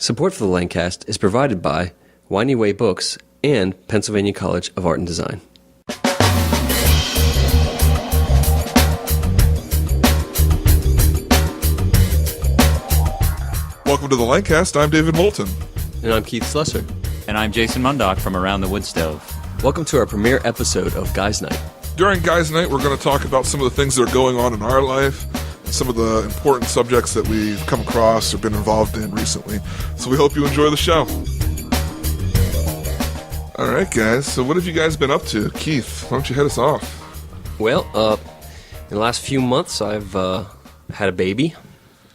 Support for the Lancast is provided by Winey Way Books and Pennsylvania College of Art and Design. Welcome to the Lancast. I'm David Moulton. And I'm Keith Slusser. And I'm Jason Mundock from Around the Wood Stove. Welcome to our premiere episode of Guys Night. During Guys Night, we're going to talk about some of the things that are going on in our life, and some of the important subjects that we've come across or been involved in recently. So we hope you enjoy the show. All right, guys. So what have you guys been up to? Keith, why don't you head us off? Well, in the last few months, I've had a baby.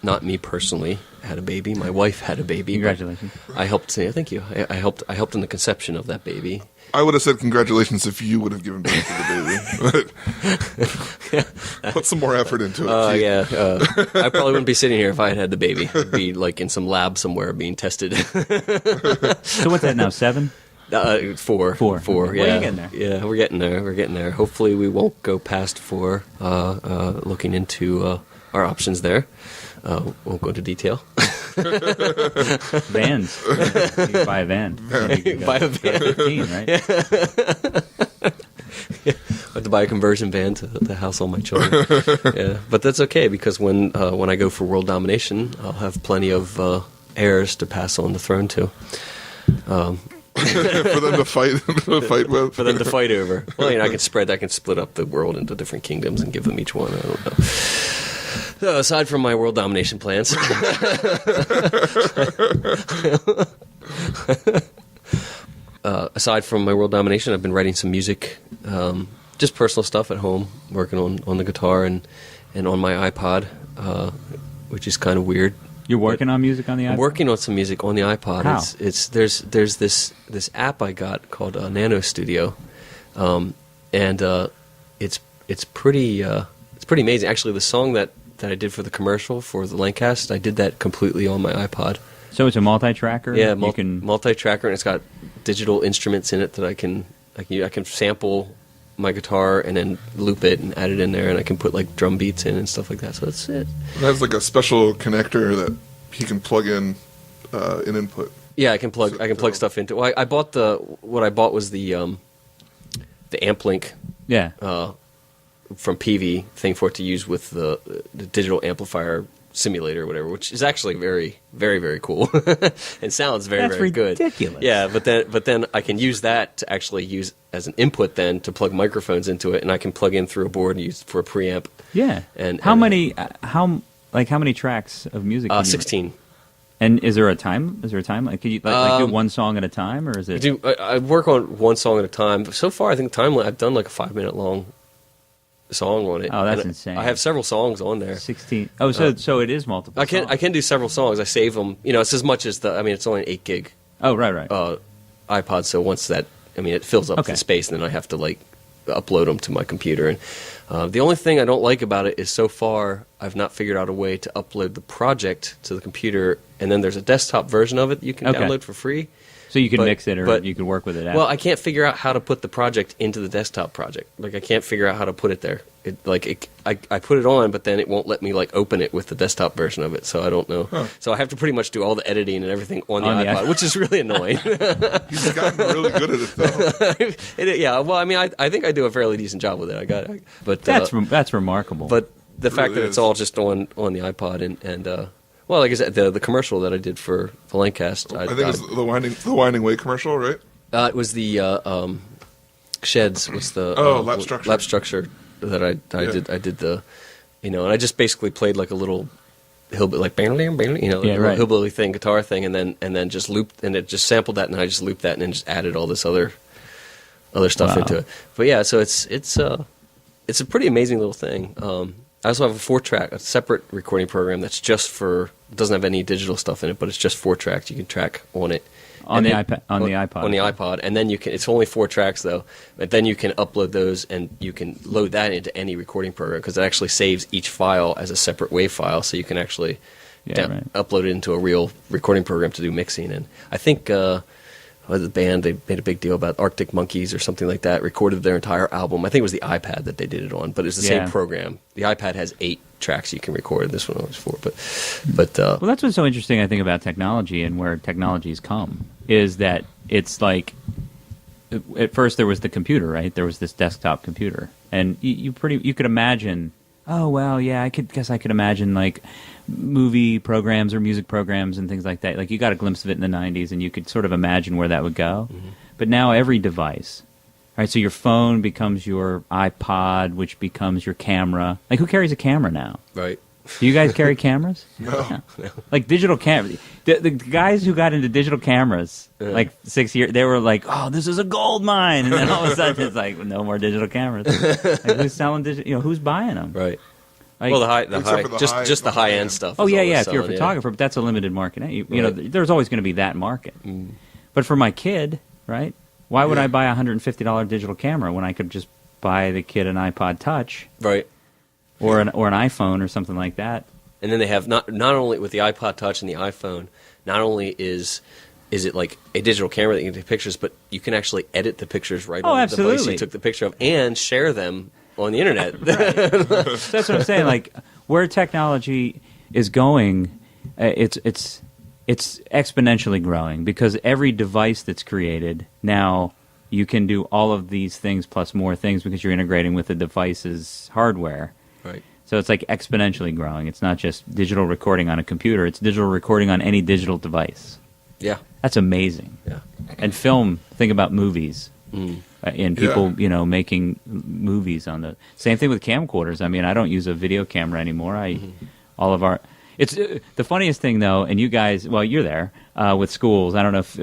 Not me personally had a baby. My wife had a baby. Congratulations. I helped. Thank you. I helped in the conception of that baby. I would have said congratulations if you would have given birth to the baby. Put some more effort into it. Yeah. I probably wouldn't be sitting here if I had had the baby. I'd be like in some lab somewhere being tested. So what's that now, 7? 4. 4, yeah. Well, you're getting there. Yeah, we're getting there. Hopefully we won't go past 4, looking into our options there. Won't go into detail. Vans. You can buy a van. Buy a van. 15, right? Yeah. I have to buy a conversion van to house all my children. Yeah, but that's okay because when I go for world domination, I'll have plenty of heirs to pass on the throne to. For them to fight with. For them to fight over. Well, I can split up the world into different kingdoms and give them each one. I don't know. So aside from my world domination plans, I've been writing some music, just personal stuff at home, working on the guitar and on my iPod, which is kind of weird. You're working on music on the iPod? I'm working on some music on the iPod. How? There's this app I got called Nano Studio, and it's pretty amazing. Actually, the song that I did for the commercial for the Lancast, I did that completely on my iPod. So it's a multi-tracker? Yeah, multi-tracker, and it's got digital instruments in it that I can sample my guitar and then loop it and add it in there, and I can put like drum beats in and stuff like that. So that's it. It has like a special connector that he can plug in an input. Yeah, I can plug stuff into it. Well, I bought was the amp link. Yeah. From PV thing for it to use with the digital amplifier simulator or whatever, which is actually very, very, very cool and sounds very, very good. That's ridiculous. Yeah, but then I can use that to actually use as an input then to plug microphones into it, and I can plug in through a board and use it for a preamp. Yeah. And how many tracks of music? 16. And is there a time? Like, can you do one song at a time, or is it? I work on one song at a time. So far, I think I've done like a 5-minute long song on it. Oh, that's insane. I have several songs on there. 16. Oh, so it is multiple. I can do several songs. I save them. It's as much as it's only an 8 gig. Oh, right. iPod. So once that, it fills up the space, and then I have to upload them to my computer. And the only thing I don't like about it is so far I've not figured out a way to upload the project to the computer, and then there's a desktop version of it that you can download for free. So you can mix it, or you can work with it after. Well, I can't figure out how to put the project into the desktop project. I can't figure out how to put it there. I put it on, but then it won't let me open it with the desktop version of it. So I don't know. Huh. So I have to pretty much do all the editing and everything on the iPod, which is really annoying. You've gotten really good at it, though. Yeah. Well, I think I do a fairly decent job with it. But that's remarkable. But the fact that it's all just on the iPod and well, like I said, the commercial that I did for the Lancast. I think it was the Winding Way commercial, right? It was the Sheds. Was the lap structure? Lap structure that I did. I did the, and I just basically played like a little hillbilly, hillbilly thing, guitar thing, and then just looped, and it just sampled that, and I just looped that, and then just added all this other stuff into it. But yeah, so it's a pretty amazing little thing. I also have a 4-track, a separate recording program that's just doesn't have any digital stuff in it, but it's just 4 tracks. You can track on it. On the iPod. And then it's only 4 tracks though, but then you can upload those and you can load that into any recording program because it actually saves each file as a separate WAV file, so you can actually upload it into a real recording program to do mixing. And I think the band, they made a big deal about Arctic Monkeys or something like that, recorded their entire album. I think it was the iPad that they did it on, but it's the same program. The iPad has 8 tracks you can record. This one only has 4. But well, that's what's so interesting, I think, about technology and where technology's come, is that it's like, at first there was the computer, right? There was this desktop computer. And you could imagine, oh, well, yeah, I could imagine, like, movie programs or music programs and things like that. Like, you got a glimpse of it in the 90s, and you could sort of imagine where that would go. Mm-hmm. But now every device, right? So your phone becomes your iPod, which becomes your camera. Like, who carries a camera now? Right. Do you guys carry cameras? No. Like, digital cameras. The guys who got into digital cameras, like 6 years, they were like, oh, this is a gold mine. And then all of a sudden, it's like, no more digital cameras. Like, who's selling digital? Who's buying them? Right. Like, well, the high end stuff. Oh yeah, yeah. If you're a photographer, but that's a limited market. You know, there's always going to be that market. Mm. But for my kid, right? Why would I buy a $150 digital camera when I could just buy the kid an iPod Touch, right? Or an iPhone or something like that. And then they have not only with the iPod Touch and the iPhone, not only is it like a digital camera that you can take pictures, but you can actually edit the pictures right on the device you took the picture of and share them on the internet. So that's what I'm saying. Like, where technology is going, it's exponentially growing, because every device that's created now, you can do all of these things plus more things because you're integrating with the device's hardware. Right. So it's like exponentially growing. It's not just digital recording on a computer. It's digital recording on any digital device. Yeah. That's amazing. Yeah. And film, think about movies. And people, making movies on the same thing with camcorders. I mean, I don't use a video camera anymore. It's the funniest thing though. And you guys, well, you're there with schools. I don't know if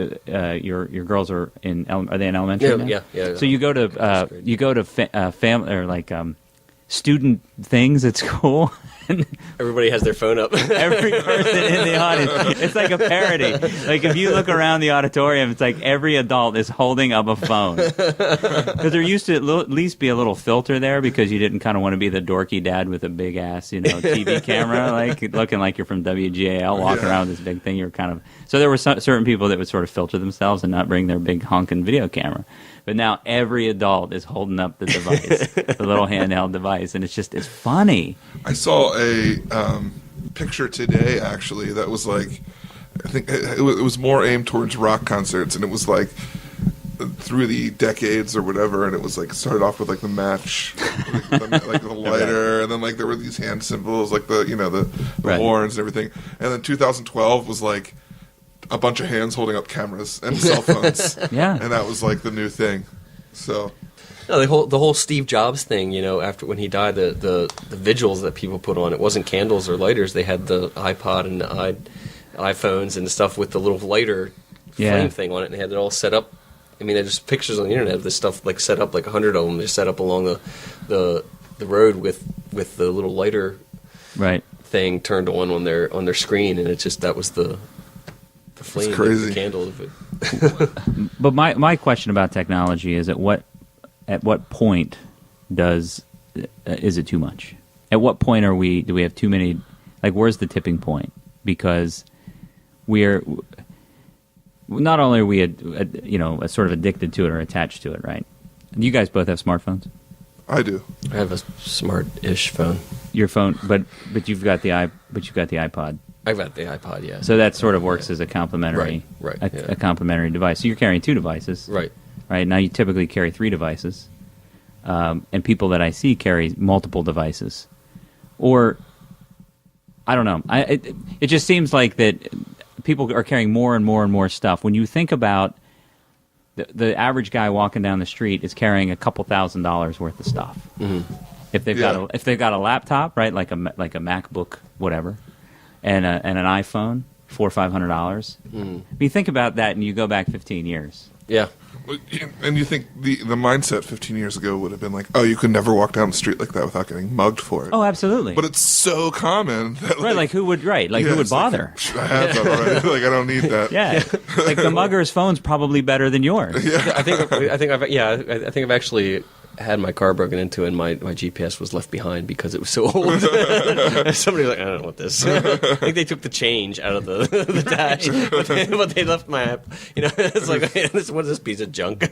your girls are are they in elementary? now? Yeah. So you go to family or like student things at school. Everybody has their phone up. Every person in the audience. It's like a parody. Like, if you look around the auditorium, it's like every adult is holding up a phone. Because there used to at least be a little filter there, because you didn't kind of want to be the dorky dad with a big ass, TV camera, like looking like you're from WGAL, walking around with this big thing. You're kind of so there were certain people that would sort of filter themselves and not bring their big honking video camera. But now every adult is holding up the device, the little handheld device, and it's funny. I saw a picture today, actually, that was like, I think it was more aimed towards rock concerts, and it was like through the decades or whatever, and it was like started off with like the match, like the lighter, and then like there were these hand symbols, like the horns and everything, and then 2012 was like a bunch of hands holding up cameras and cell phones. Yeah. And that was like the new thing. So no, the whole Steve Jobs thing, after when he died, the vigils that people put on, it wasn't candles or lighters. They had the iPod and the iPhones and stuff with the little lighter flame thing on it, and they had it all set up. I mean, there's pictures on the internet of this stuff like set up, like 100 of them. They're set up along the road with the little lighter thing turned on their screen, and that was the flame, the candle of it. But my question about technology is at what point is it too much? At what point do we have too many? Like, where's the tipping point? Because not only are we sort of addicted to it or attached to it, right? You guys both have smartphones. I do. I have a smart-ish phone. Your phone, but you've got the iPod. I've got the iPod, yeah. So that sort of works as a complementary, a complementary device. So you're carrying 2 devices, right? Right now, you typically carry 3 devices, and people that I see carry multiple devices, or I don't know. It just seems like that people are carrying more and more and more stuff. When you think about the average guy walking down the street is carrying a couple $1,000s worth of stuff. Mm-hmm. If they've got a laptop, right, like a MacBook, whatever. And an iPhone, $400 or $500. Mm. You think about that, and you go back 15 years. Yeah, and you think the mindset 15 years ago would have been like, oh, you could never walk down the street like that without getting mugged for it. Oh, absolutely. But it's so common that who would bother? Like, I have that already. Like, I don't need that. Yeah, like the mugger's phone's probably better than yours. Yeah. I think I've actually had my car broken into and my GPS was left behind because it was so old. Somebody was like, I don't know what this. I think they took the change out of the dash, but they left my app. It's like, what is this piece of junk?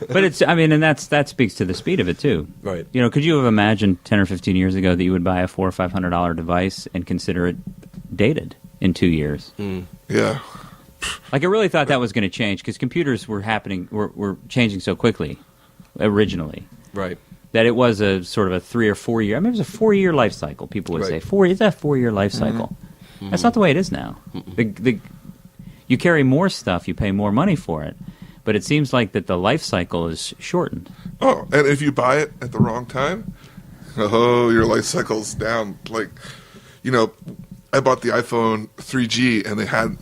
But and that speaks to the speed of it too. Right. Could you have imagined 10 or 15 years ago that you would buy a $400 or $500 device and consider it dated in 2 years? Yeah. Like, I really thought that was going to change because computers were changing so quickly originally. Right. That it was a sort of a 3 or 4 year. I mean, it was a 4-year life cycle. People would say, is that a 4-year life cycle? That's not the way it is now. You carry more stuff, you pay more money for it, but it seems like that the life cycle is shortened. Oh, and if you buy it at the wrong time, your life cycle's down. Like, I bought the iPhone 3G, and they had,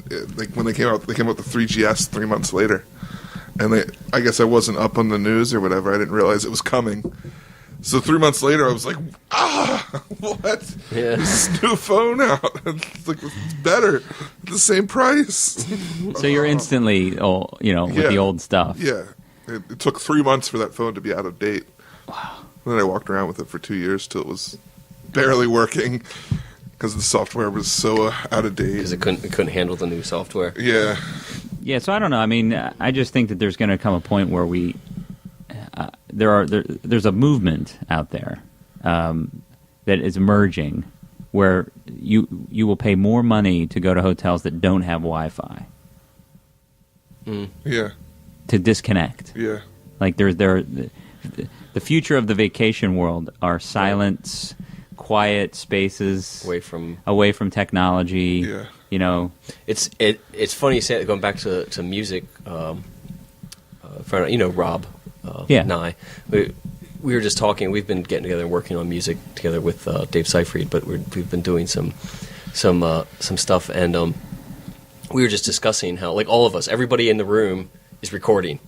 when they came out with the 3GS 3 months later. And I guess I wasn't up on the news or whatever. I didn't realize it was coming. So 3 months later, I was like, what? Yeah. This new phone out. It's like, it's better. The same price. So you're instantly, with the old stuff. Yeah. It took 3 months for that phone to be out of date. Wow. And then I walked around with it for 2 years till it was barely working because the software was so out of date. Because it couldn't handle the new software. Yeah. Yeah, so I don't know. I mean, I just think that there's going to come a point where there's a movement out there that is emerging where you will pay more money to go to hotels that don't have Wi-Fi. Yeah. To disconnect. Yeah. Like the future of the vacation world are silence, quiet spaces, away from technology. Yeah. It's funny you say that, going back to music. Rob, and I, we were just talking. We've been getting together and working on music together with Dave Seyfried, but we've been doing some stuff, and we were just discussing how, like, all of us, everybody in the room is recording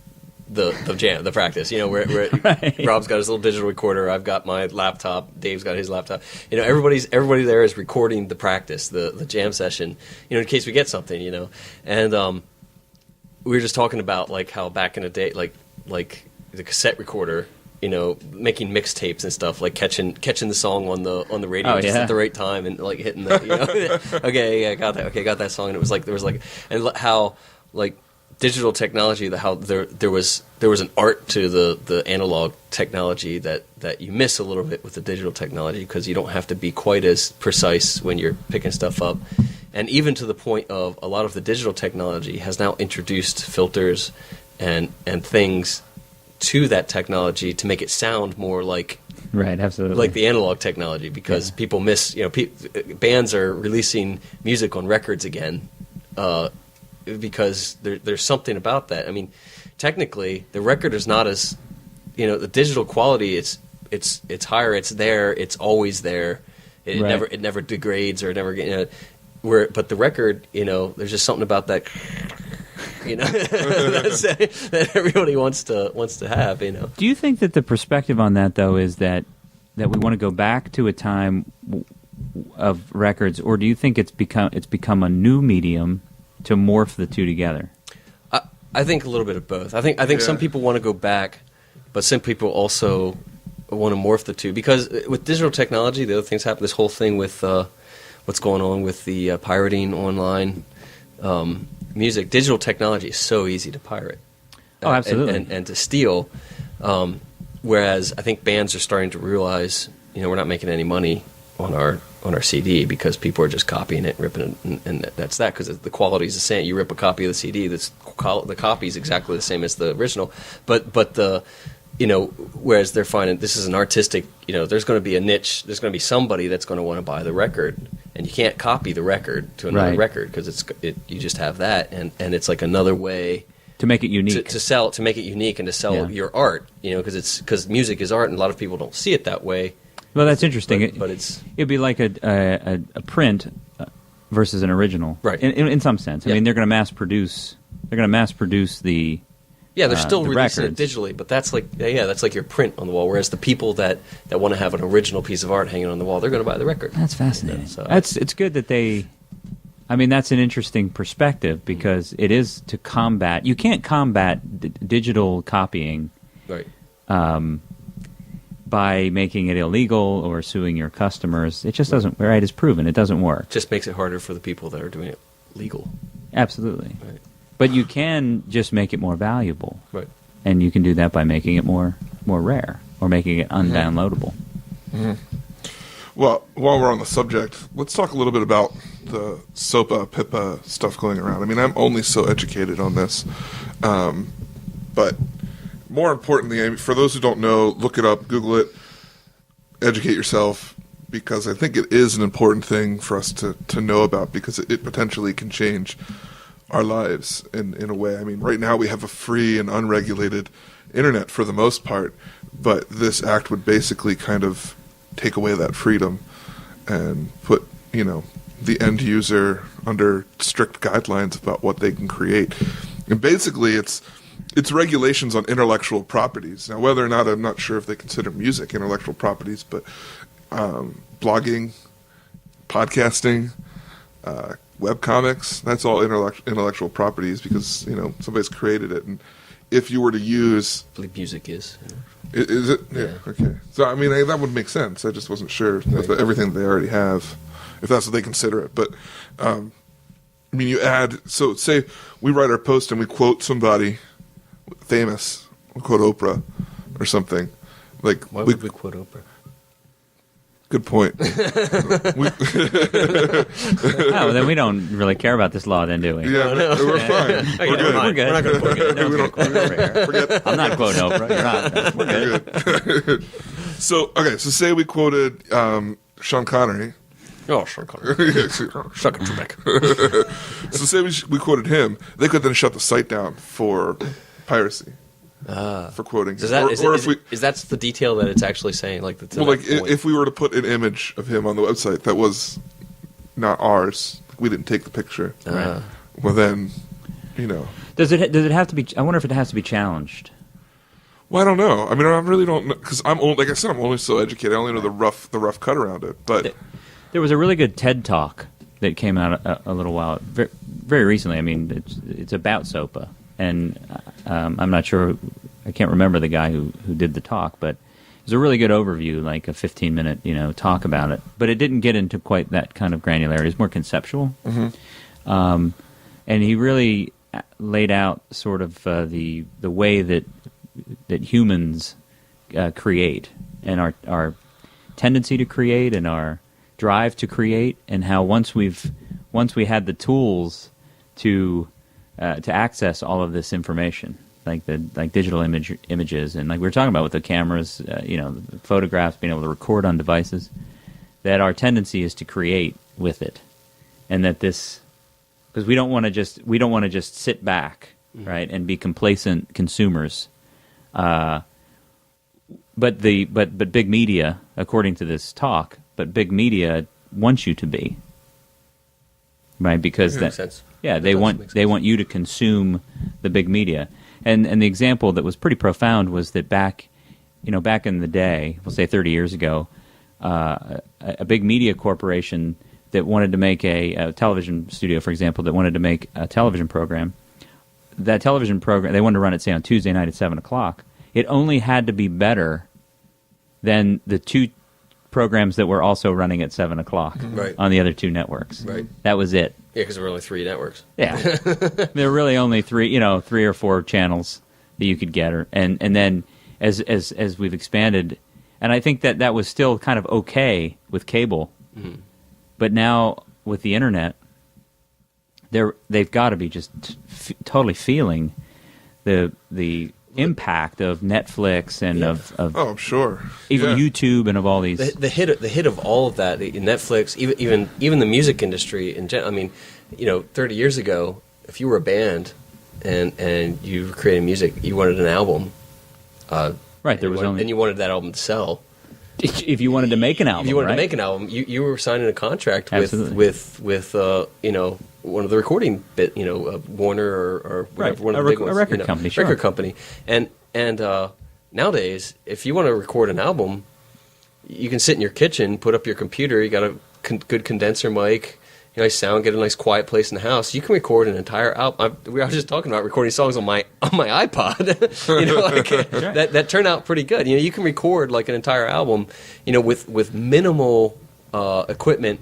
the jam, the practice. Where right. Rob's got his little digital recorder, I've got my laptop, Dave's got his laptop. Everybody there is recording the practice, the jam session. In case we get something. And we were just talking about, like, how back in the day, like the cassette recorder, making mixtapes and stuff, like catching the song on the radio just at the right time and, like, hitting the okay, yeah, got that. Okay, got that song. And it was like and how, like, digital technology, how there was an art to the analog technology that you miss a little bit with the digital technology, because you don't have to be quite as precise when you're picking stuff up. And even to the point of a lot of the digital technology has now introduced filters and things to that technology to make it sound more like, right, absolutely, like the analog technology, because people miss, bands are releasing music on records again, because there's something about that. I mean, technically, the record is not as, the digital quality. It's higher. It's there. It's always there. It never degrades or never but the record, there's just something about that. That everybody wants to have. Do you think that the perspective on that, though, is that we want to go back to a time of records, or do you think it's become a new medium to morph the two together? I think a little bit of both. I think some people want to go back, but some people also want to morph the two, because with digital technology, the other things happen. This whole thing with what's going on with the pirating online music. Digital technology is so easy to pirate. Oh, absolutely. And to steal. Whereas I think bands are starting to realize, we're not making any money on our CD because people are just copying it, ripping it, and that's that, because the quality is the same. You rip a copy of the CD, the copy is exactly the same as the original, but the whereas they're finding this is an artistic, there's going to be a niche, there's going to be somebody that's going to want to buy the record, and you can't copy the record to another record, because you just have that, and it's like another way to make it unique, to make it unique, and to sell your art, because music is art, and a lot of people don't see it that way. Well, that's interesting. But it'd be like a print versus an original, right? In some sense, I mean, they're going to mass produce. They're going to mass produce the. Yeah, they're still releasing records. it digitally, but that's like your print on the wall. Whereas the people that want to have an original piece of art hanging on the wall, they're going to buy the record. That's fascinating. So it's good that they. I mean, that's an interesting perspective because it is to combat. You can't combat digital copying, right? By making it illegal or suing your customers. It just doesn't. Right? It's proven it doesn't work. Just makes it harder for the people that are doing it legal. Absolutely. Right. But you can just make it more valuable, right? And you can do that by making it more rare or making it undownloadable. Mm-hmm. Well, while we're on the subject, let's talk a little bit about the SOPA, PIPA stuff going around. I mean, I'm only so educated on this. But more importantly, I mean, for those who don't know, look it up, Google it, educate yourself, because I think it is an important thing for us to know about because it potentially can change our lives in a way. I mean, right now we have a free and unregulated internet for the most part, but this act would basically kind of take away that freedom and put, the end user under strict guidelines about what they can create. And basically it's regulations on intellectual properties. Now, whether or not, I'm not sure if they consider music intellectual properties, but blogging, podcasting, webcomics, that's all intellectual properties because, somebody's created it. And if you were to use... I believe music is. Is it? Yeah. Okay. So, I mean, that would make sense. I just wasn't sure if everything they already have, if that's what they consider it. But, I mean, you add... So, say we write our post and we quote somebody famous. We quote Oprah or something. Like, why would we quote Oprah? Good point. Oh, then we don't really care about this law, then, do we? Yeah, no. We're fine. We're good. We're not going to quote it. We don't forget. I'm not quoting Oprah. You're not. We're good. So say we quoted Sean Connery. Oh, Sean Connery. Suck it, Trebek. So say we quoted him. They could then shut the site down for piracy. For quoting him. Is that the detail that it's actually saying? Like, if we were to put an image of him on the website that was not ours, we didn't take the picture. Right. Well, then, Does it have to be? I wonder if it has to be challenged. Well, I don't know. I mean, I really don't know because like I said, I'm only so educated. I only know the rough cut around it. But there was a really good TED Talk that came out a little while, very, very recently. I mean, it's about SOPA. And I'm not sure, I can't remember the guy who did the talk, but it was a really good overview, like a 15-minute, talk about it. But it didn't get into quite that kind of granularity. It's more conceptual. Mm-hmm. And he really laid out sort of the way that humans create and our tendency to create and our drive to create, and how once we had the tools to access all of this information, like digital images, and like we were talking about with the cameras, the photographs, being able to record on devices, that our tendency is to create with it, and that because we don't want to just sit back, right, and be complacent consumers. But big media, according to this talk, big media wants you to be, right, because makes sense. Yeah, they want you to consume the big media, and the example that was pretty profound was that back in the day, we'll say 30 years ago, a big media corporation that wanted to make a television studio, for example, that wanted to make a television program. That television program, they wanted to run it, say, on Tuesday night at 7:00. It only had to be better than the two programs that were also running at 7:00 right. on the other two networks. Right. That was it. Yeah, because there were only 3 networks. Yeah. There were really only 3 or 4 channels that you could get. And then as we've expanded, and I think that was still kind of okay with cable. Mm-hmm. But now with the internet, they've got to be just totally feeling the impact of Netflix and of I'm sure, even YouTube and of all these the hit of all of that, Netflix, even the music industry in general. I mean, 30 years ago, if you were a band and you were creating music, you wanted an album, right? And you wanted that album to sell. If you wanted to make an album, to make an album, you were signing a contract with one of the recording Warner or whatever, one of the big ones, a record company, sure. Record company, and nowadays, if you want to record an album, you can sit in your kitchen, put up your computer, you got a good condenser mic, nice sound, get a nice quiet place in the house. You can record an entire album. We were just talking about recording songs on my iPod. That turn out pretty good. You can record like an entire album, with minimal equipment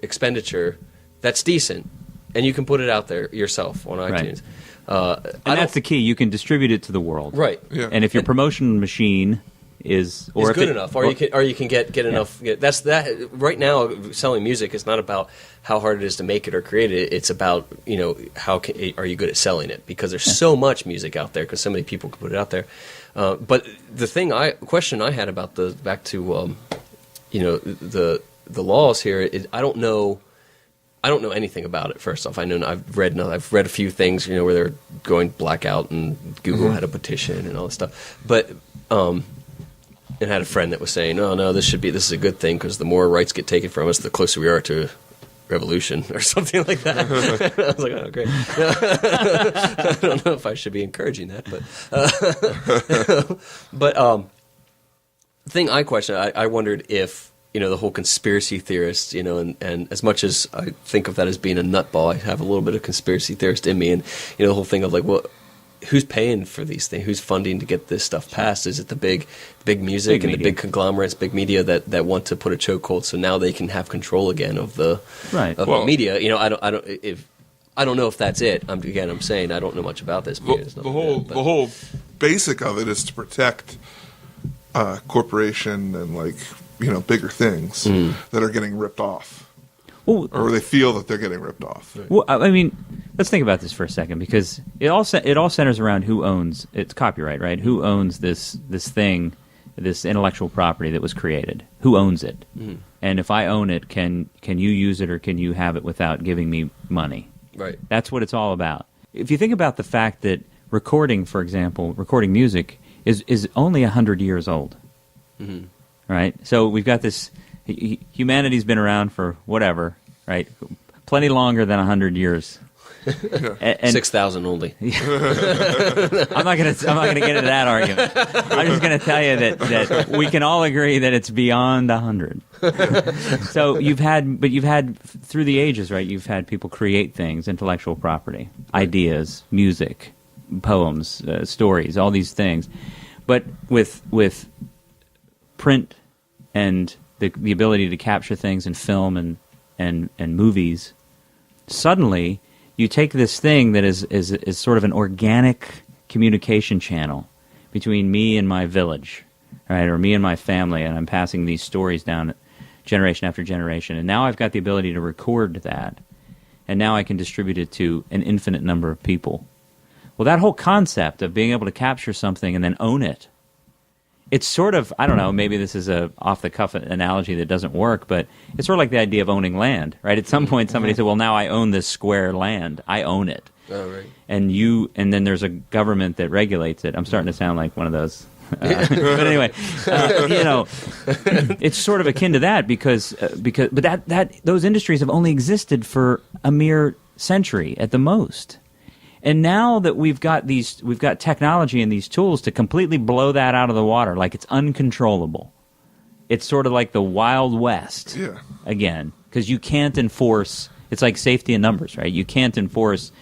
expenditure. That's decent, and you can put it out there yourself on iTunes. And that's the key. You can distribute it to the world, right? Yeah. And if your promotion machine is good enough, or you can get enough. That's that. Right now, selling music is not about how hard it is to make it or create it. It's about are you good at selling it, because there's so much music out there, because so many people can put it out there. But the question I had about the laws here is I don't know anything about it. First off, I've read a few things, where they're going blackout, and Google had a petition and all this stuff. But and had a friend that was saying, "Oh no, this is a good thing, because the more rights get taken from us, the closer we are to revolution," or something like that. I was like, "Oh, great." I don't know if I should be encouraging that, but the thing I questioned, I wondered if the whole conspiracy theorist, and as much as I think of that as being a nutball, I have a little bit of conspiracy theorist in me, and the whole thing of like, well, who's paying for these things? Who's funding to get this stuff passed? Is it the big music and the big conglomerates, big media that want to put a chokehold so now they can have control again of the the media? I don't know if that's it. I'm saying I don't know much about this. The whole basic of it is to protect corporation and bigger things that are getting ripped off. Or they feel that they're getting ripped off. Well, I mean, let's think about this for a second, because it all centers around who owns it's copyright, right? Who owns this thing, this intellectual property that was created? Who owns it? Mm-hmm. And if I own it, can you use it, or can you have it without giving me money? Right. That's what it's all about. If you think about the fact that recording, for example, recording music is only 100 years old, mm-hmm. right? So we've got this. Humanity's been around for whatever, right? Plenty longer than 100 years. And 6,000 only. I'm not gonna get into that argument. I'm just gonna tell you that we can all agree that it's beyond 100. So you've had through the ages, right? You've had people create things, intellectual property, ideas, music, poems, stories, all these things. But with print and the ability to capture things in film and movies, suddenly you take this thing that is sort of an organic communication channel between me and my village, right, or me and my family, and I'm passing these stories down generation after generation, and now I've got the ability to record that, and now I can distribute it to an infinite number of people. Well, that whole concept of being able to capture something and then own it, it's sort of, I don't know, maybe this is a off-the-cuff analogy that doesn't work, but it's sort of like the idea of owning land, right? At some point, somebody said, well, now I own this square land. I own it. Oh, right. And then there's a government that regulates it. I'm starting to sound like one of those. But anyway, it's sort of akin to that because those industries have only existed for a mere century at the most. And now that we've got technology and these tools to completely blow that out of the water, like it's uncontrollable. It's sort of like the Wild West again, because you can't enforce. It's like safety in numbers, right? You can't enforce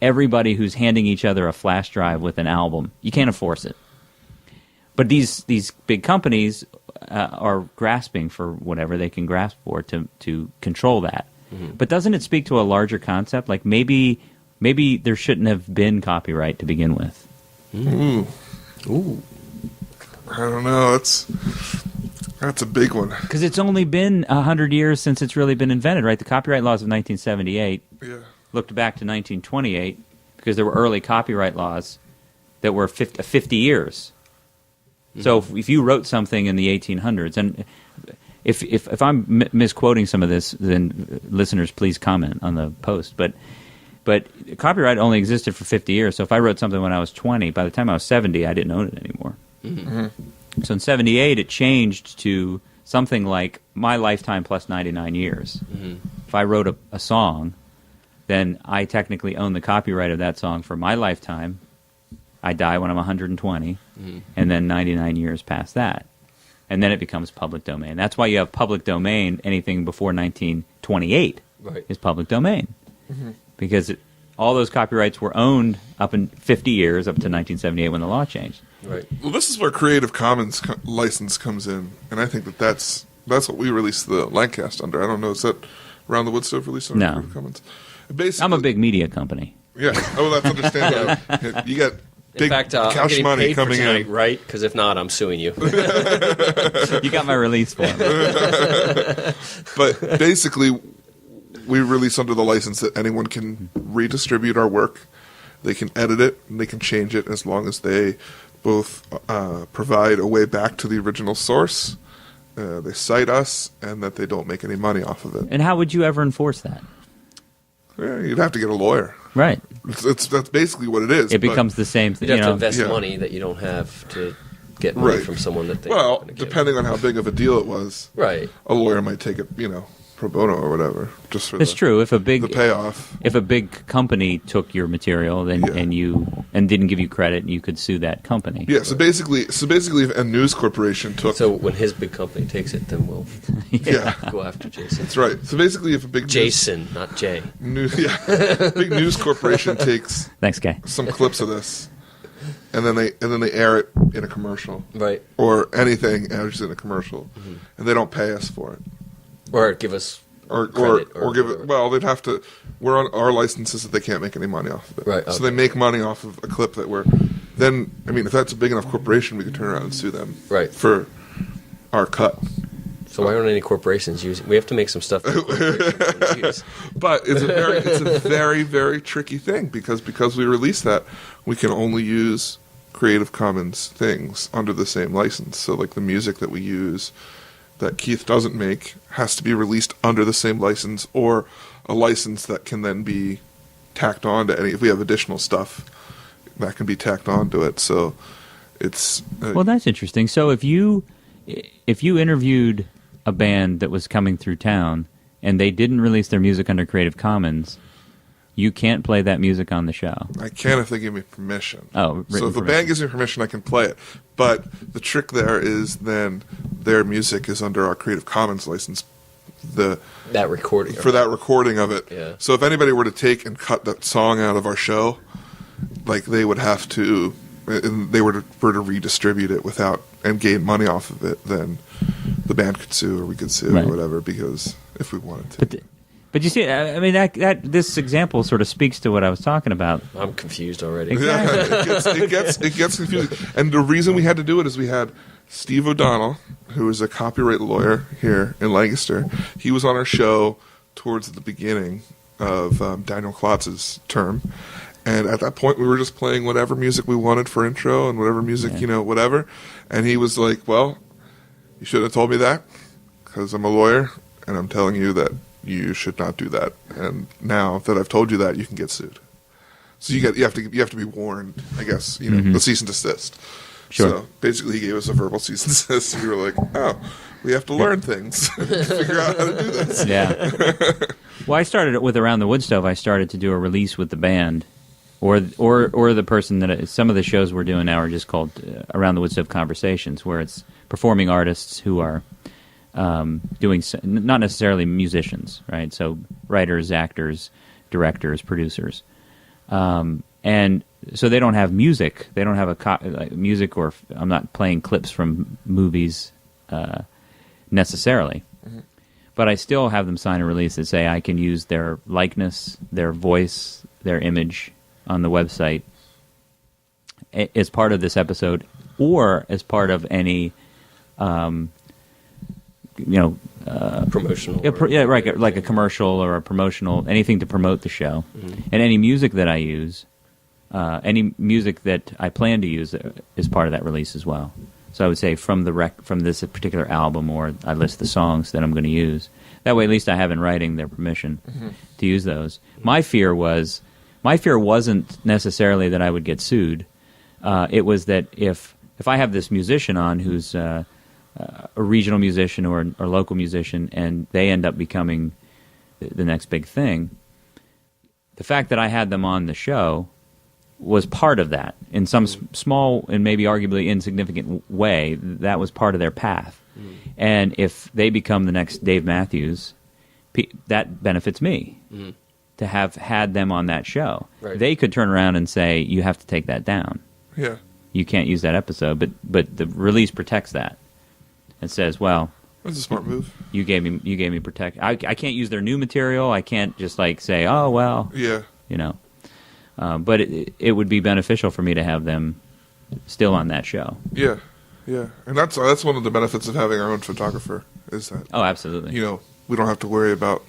everybody who's handing each other a flash drive with an album. You can't enforce it. But these big companies are grasping for whatever they can grasp for to control that. Mm-hmm. But doesn't it speak to a larger concept? Like maybe there shouldn't have been copyright to begin with. Ooh. I don't know. That's a big one. Because it's only been 100 years since it's really been invented, right? The copyright laws of 1978 looked back to 1928 because there were early copyright laws that were 50 years. Mm-hmm. So if you wrote something in the 1800s, and if I'm misquoting some of this, then listeners, please comment on the post. But copyright only existed for 50 years. So if I wrote something when I was 20, by the time I was 70, I didn't own it anymore. Mm-hmm. So in 78, it changed to something like my lifetime plus 99 years. Mm-hmm. If I wrote a song, then I technically own the copyright of that song for my lifetime. I die when I'm 120, and then 99 years past that. And then it becomes public domain. That's why you have public domain anything before 1928. is public domain. Because all those copyrights were owned up in 50 years, up to 1978 when the law changed. Right. Well, this is where Creative Commons license comes in, and I think that's what we released the Lancast under. I don't know, is that Around the Wood Stove released under Creative Commons? Basically, I'm a big media company. Yeah. Oh, that's understandable. You got big cash I'm money paid coming for tonight, in, right? Because if not, I'm suing you. You got my release form. But basically, we release under the license that anyone can redistribute our work. They can edit it, and they can change it as long as they both provide a way back to the original source, they cite us, and that they don't make any money off of it. And how would you ever enforce that? Yeah, you'd have to get a lawyer. Right. That's basically what it is. It becomes the same thing. You'd have to invest money that you don't have to get money from someone that they depending on how big of a deal it was, right? A lawyer might take it, pro bono or whatever, just for true. If the payoff. If a big company took your material and didn't give you credit, you could sue that company. Yeah. So basically, if a news corporation took. So when his big company takes it, then we'll go after Jason. That's right. So basically, if a big not Jay. Big news corporation takes thanks, Kay. some clips of this, and then they air it in a commercial, right? Or anything airs in a commercial, and they don't pay us for it. Or give us or give it. Well, they'd have to. We're on our licenses that they can't make any money off of it. Right. Okay. So they make money off of a clip that we're. Then if that's a big enough corporation, we could turn around and sue them. Right. For our So why aren't any corporations using? We have to make some stuff. But it's a very very tricky thing because we release that, we can only use Creative Commons things under the same license. So like the music that we use that Keith doesn't make has to be released under the same license, or a license that can then be tacked on to any. If we have additional stuff, that can be tacked onto it. So it's well, that's interesting. So if you interviewed a band that was coming through town and they didn't release their music under Creative Commons, you can't play that music on the show. I can if they give me permission. Oh, so if the band gives me permission, I can play it. But the trick there is then their music is under our Creative Commons license. That recording of it. Yeah. So if anybody were to take and cut that song out of our show, like they would have to, and they were to redistribute it and gain money off of it, then the band could sue or we could sue or whatever, because if we wanted to. But you see, I mean, that this example sort of speaks to what I was talking about. I'm confused already. Exactly. Yeah, it gets confusing. And the reason we had to do it is we had Steve O'Donnell, who is a copyright lawyer here in Lancaster. He was on our show towards the beginning of Daniel Klotz's term. And at that point, we were just playing whatever music we wanted for intro and whatever music, whatever. And he was like, well, you should have told me that because I'm a lawyer and I'm telling you that you should not do that. And now that I've told you that, you can get sued. So you have to be warned, I guess, the cease and desist. Sure. So basically, he gave us a verbal cease and desist. We were like, oh, we have to learn things to figure out how to do this. Yeah. Well, I started with Around the Wood Stove. I started to do a release with the band, or the person that some of the shows we're doing now are just called Around the Wood Stove Conversations, where it's performing artists who are doing not necessarily musicians, right? So writers, actors, directors, producers, and so they don't have music. They don't have music, or I'm not playing clips from movies necessarily. Mm-hmm. But I still have them sign a release that say I can use their likeness, their voice, their image on the website as part of this episode, or as part of any promotional. Right, like a commercial or a promotional, anything to promote the show. Mm-hmm. And any music that I use, any music that I plan to use is part of that release as well. So I would say from this particular album, or I list the songs that I'm going to use. That way, at least I have in writing their permission to use those. My fear wasn't necessarily that I would get sued. It was that if I have this musician on who's a regional musician or local musician, and they end up becoming the next big thing, the fact that I had them on the show was part of that. In some small and maybe arguably insignificant way, that was part of their path. And if they become the next Dave Matthews, that benefits me to have had them on that show. Right. They could turn around and say, you have to take that down. Yeah. You can't use that episode, but the release protects that. It says, well, That's a smart move. you gave me protect. I can't use their new material. I can't just like say, oh well, Yeah. you know. But it would be beneficial for me to have them still on that show. Yeah. Yeah. And that's one of the benefits of having our own photographer is that Oh, absolutely. we don't have to worry about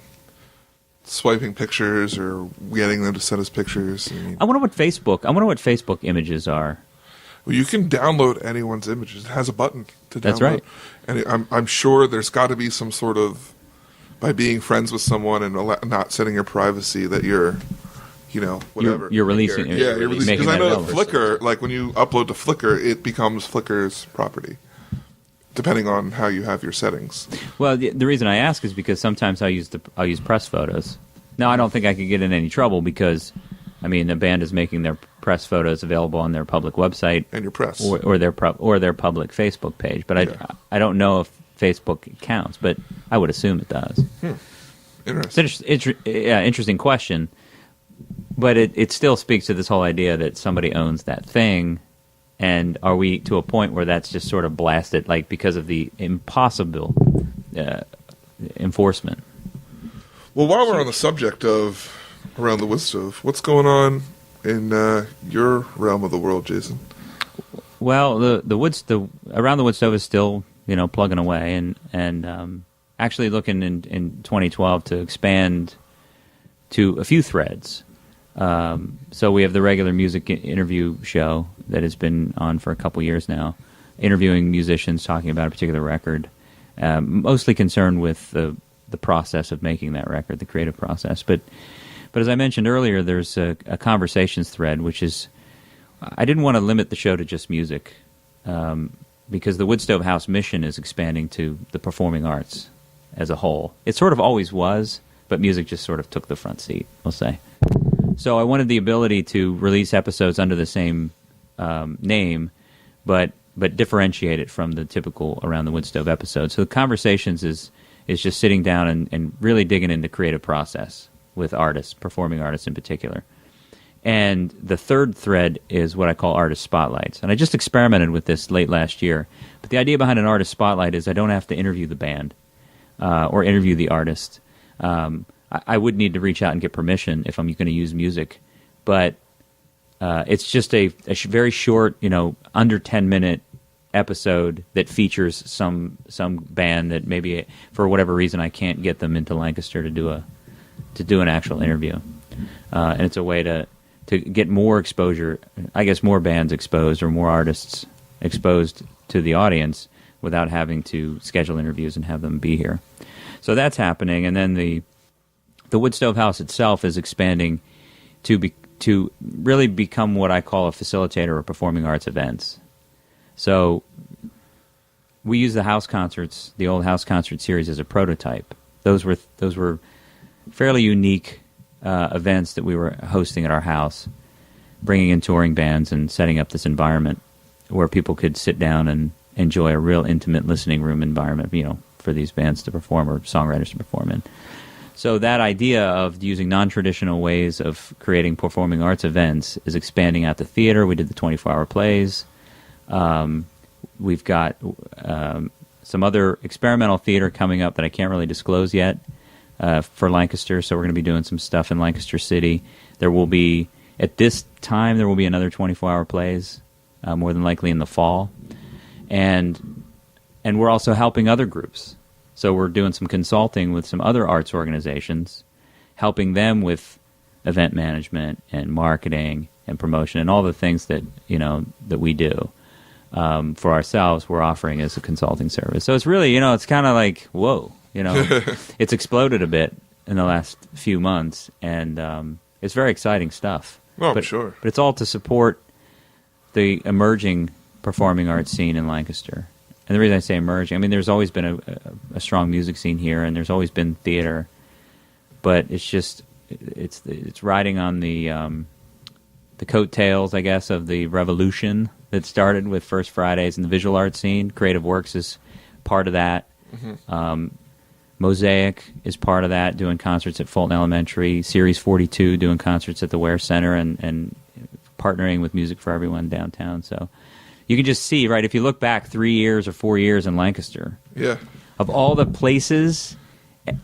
swiping pictures or getting them to send us pictures. I wonder what Facebook images are. Well, you can download anyone's images. It has a button to download. That's right. And I'm sure there's got to be some sort of, by being friends with someone and not setting your privacy, that you're, whatever. You're releasing. Yeah, you're releasing. making Because I know that that Flickr, like when you upload to Flickr, it becomes Flickr's property, depending on how you have your settings. Well, the reason I ask is because sometimes I'll use press photos. Now, I don't think I could get in any trouble because, I mean, the band is making their press photos available on their public website And your press. or their public Facebook page. But Yeah. I don't know if Facebook counts, but I would assume it does. Interesting. It's interesting question, but it still speaks to this whole idea that somebody owns that thing, and are we to a point where that's just sort of blasted, like because of the impossible enforcement? Well, while we're on the subject of Around the Wood Stove, what's going on in your realm of the world, Jason? Well, the Around the Wood Stove is still plugging away, and actually looking in 2012 to expand to a few threads. So we have the regular music interview show that has been on for a couple years now, interviewing musicians, talking about a particular record, mostly concerned with the process of making that record, the creative process. But as I mentioned earlier, there's a conversations thread, which is, I didn't want to limit the show to just music, because the Woodstove House mission is expanding to the performing arts as a whole. It sort of always was, but music just sort of took the front seat, we'll say. So I wanted the ability to release episodes under the same name, but differentiate it from the typical Around the Woodstove episode. So the conversations is just sitting down and really digging into creative process with artists, performing artists in particular. And the third thread is what I call artist spotlights. And I just experimented with this late last year. But the idea behind an artist spotlight is I don't have to interview the band or interview the artist. I would need to reach out and get permission if I'm going to use music. But it's just a very short, under 10-minute episode that features some band that maybe for whatever reason I can't get them into Lancaster to do an actual interview. And it's a way to get more exposure, I guess more bands exposed or more artists exposed to the audience without having to schedule interviews and have them be here. So that's happening, and then the Woodstove House itself is expanding to really become what I call a facilitator of performing arts events. So we use the house concerts, the old house concert series, as a prototype. Those were fairly unique events that we were hosting at our house, bringing in touring bands and setting up this environment where people could sit down and enjoy a real intimate listening room environment, for these bands to perform or songwriters to perform in. So that idea of using non-traditional ways of creating performing arts events is expanding out to theater. We did the 24-hour plays. We've got some other experimental theater coming up that I can't really disclose yet for Lancaster, so we're going to be doing some stuff in Lancaster City. There will be, at this time, another 24-hour plays, more than likely in the fall. And we're also helping other groups. So we're doing some consulting with some other arts organizations, helping them with event management and marketing and promotion and all the things that that we do for ourselves. We're offering as a consulting service. So it's really it's kind of like whoa, it's exploded a bit in the last few months, and it's very exciting stuff. Oh, I'm sure. But it's all to support the emerging performing arts scene in Lancaster. And the reason I say emerging, I mean, there's always been a strong music scene here, and there's always been theater, but it's just it's riding on the coattails, I guess, of the revolution that started with First Fridays and the visual arts scene. Creative Works is part of that. Mm-hmm. Mosaic is part of that, doing concerts at Fulton Elementary. Series 42 doing concerts at the Ware Center and partnering with Music for Everyone downtown. So you can just see, right, if you look back 3 years or 4 years in Lancaster, of all the places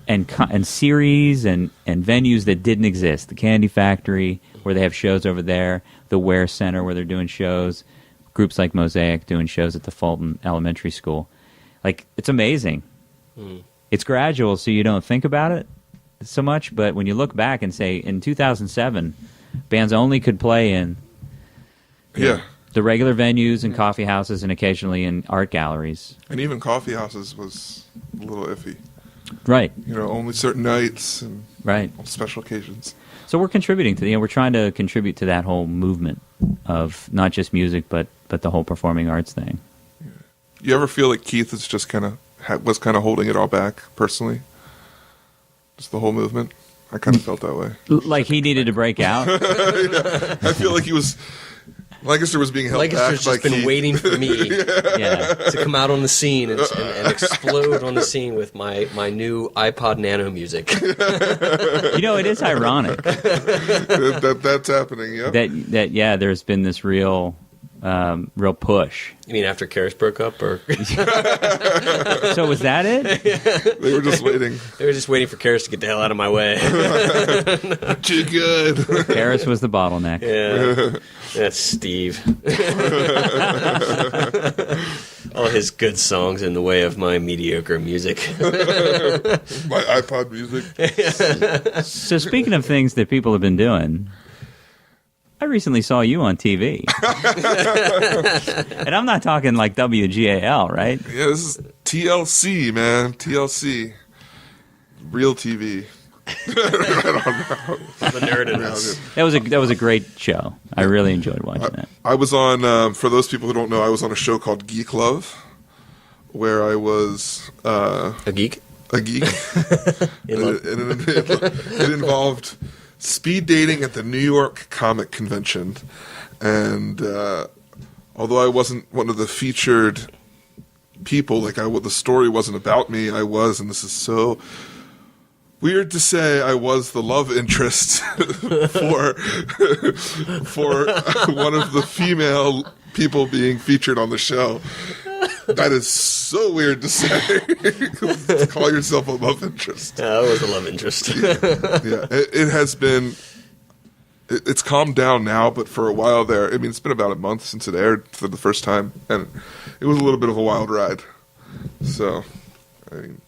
and series and venues that didn't exist, the Candy Factory, where they have shows over there, the Ware Center, where they're doing shows, groups like Mosaic doing shows at the Fulton Elementary School. Like, it's amazing. It's gradual, so you don't think about it so much, but when you look back and say, in 2007, bands only could play in the regular venues and coffee houses and occasionally in art galleries. And even coffee houses was a little iffy. Right. You know, only certain nights and right. special occasions. So we're contributing to we're trying to contribute to that whole movement of not just music, but the whole performing arts thing. Yeah. You ever feel like Keith is just was kind of holding it all back personally? Just the whole movement? I kind of felt that way. Like he needed to break out? I feel like Lancaster was being held back by Keith. Lancaster's just been waiting for me to come out on the scene and explode on the scene with my new iPod Nano music. You know, it is ironic. That's happening, That there's been this real push. You mean after Karis broke up? Or So was that it? They were just waiting. They were just waiting for Karis to get the hell out of my way. Too good. Karis was the bottleneck. Yeah. That's Steve. All his good songs in the way of my mediocre music. My iPod music. So speaking of things that people have been doing, I recently saw you on TV. And I'm not talking like WGAL, right? Yeah, this is TLC, man. TLC. Real TV. The nerd in us. That was a great show. I really enjoyed watching that. I was on, for those people who don't know, I was on a show called Geek Love, where I was... a geek? A geek. It involved speed dating at the New York Comic Convention. And although I wasn't one of the featured people, the story wasn't about me, I was, and this is so... weird to say, I was the love interest for one of the female people being featured on the show. That is so weird to say. To call yourself a love interest. Yeah, I was a love interest. Yeah, it has been... It's calmed down now, but for a while there... I mean, it's been about a month since it aired for the first time, and it was a little bit of a wild ride. So, I mean,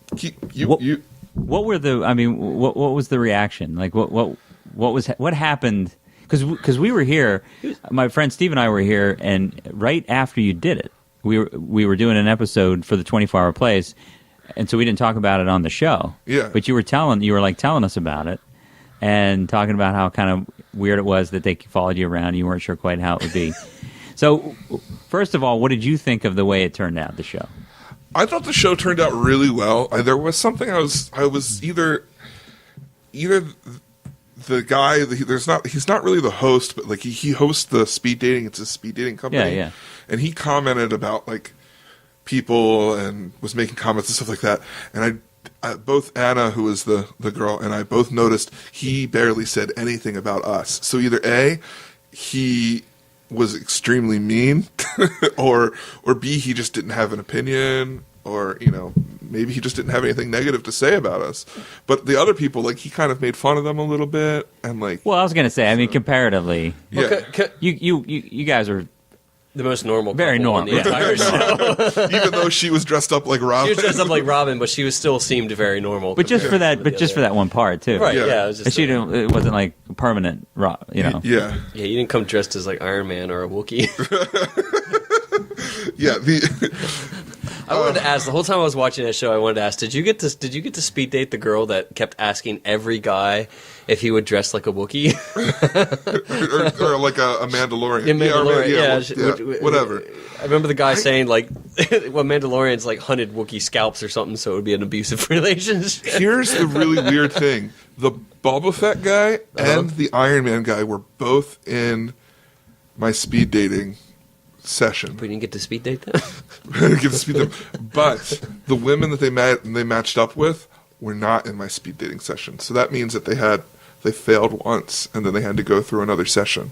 what were the? I mean, what was the reaction? Like, what happened? Because we were here, my friend Steve and I were here, and right after you did it, we were doing an episode for the 24-hour plays, and so we didn't talk about it on the show. Yeah. But you were telling us about it, and talking about how kind of weird it was that they followed you around. You weren't sure quite how it would be. So, first of all, what did you think of the way it turned out? The show. I thought the show turned out really well. There was something I was either the guy. He's not really the host, but he hosts the speed dating. It's a speed dating company. Yeah. And he commented about people and was making comments and stuff like that. And I both Anna, who is the girl, and I both noticed he barely said anything about us. So either A, he was extremely mean, or B, he just didn't have an opinion, or maybe he just didn't have anything negative to say about us. But the other people, he kind of made fun of them a little bit, and well, I was gonna say, I mean, comparatively, yeah, you guys are the most normal, very normal, in the entire show. Even though she was dressed up like Robin. She was dressed up like Robin, but she still seemed very normal. But just for that one part too, right? Yeah, it was just it wasn't like permanent, Yeah. Yeah, you didn't come dressed as Iron Man or a Wookiee. Yeah, I wanted to ask the whole time I was watching that show. I wanted to ask: Did you get to speed date the girl that kept asking every guy if he would dress like a Wookiee, or like a Mandalorian? Whatever. I remember the guy saying Mandalorians hunted Wookiee scalps or something, so it would be an abusive relationship. Here's the really weird thing: the Boba Fett guy and the Iron Man guy were both in my speed dating session. We didn't get to speed date them. But the women that they matched up with were not in my speed dating session. So that means that they failed once, and then they had to go through another session,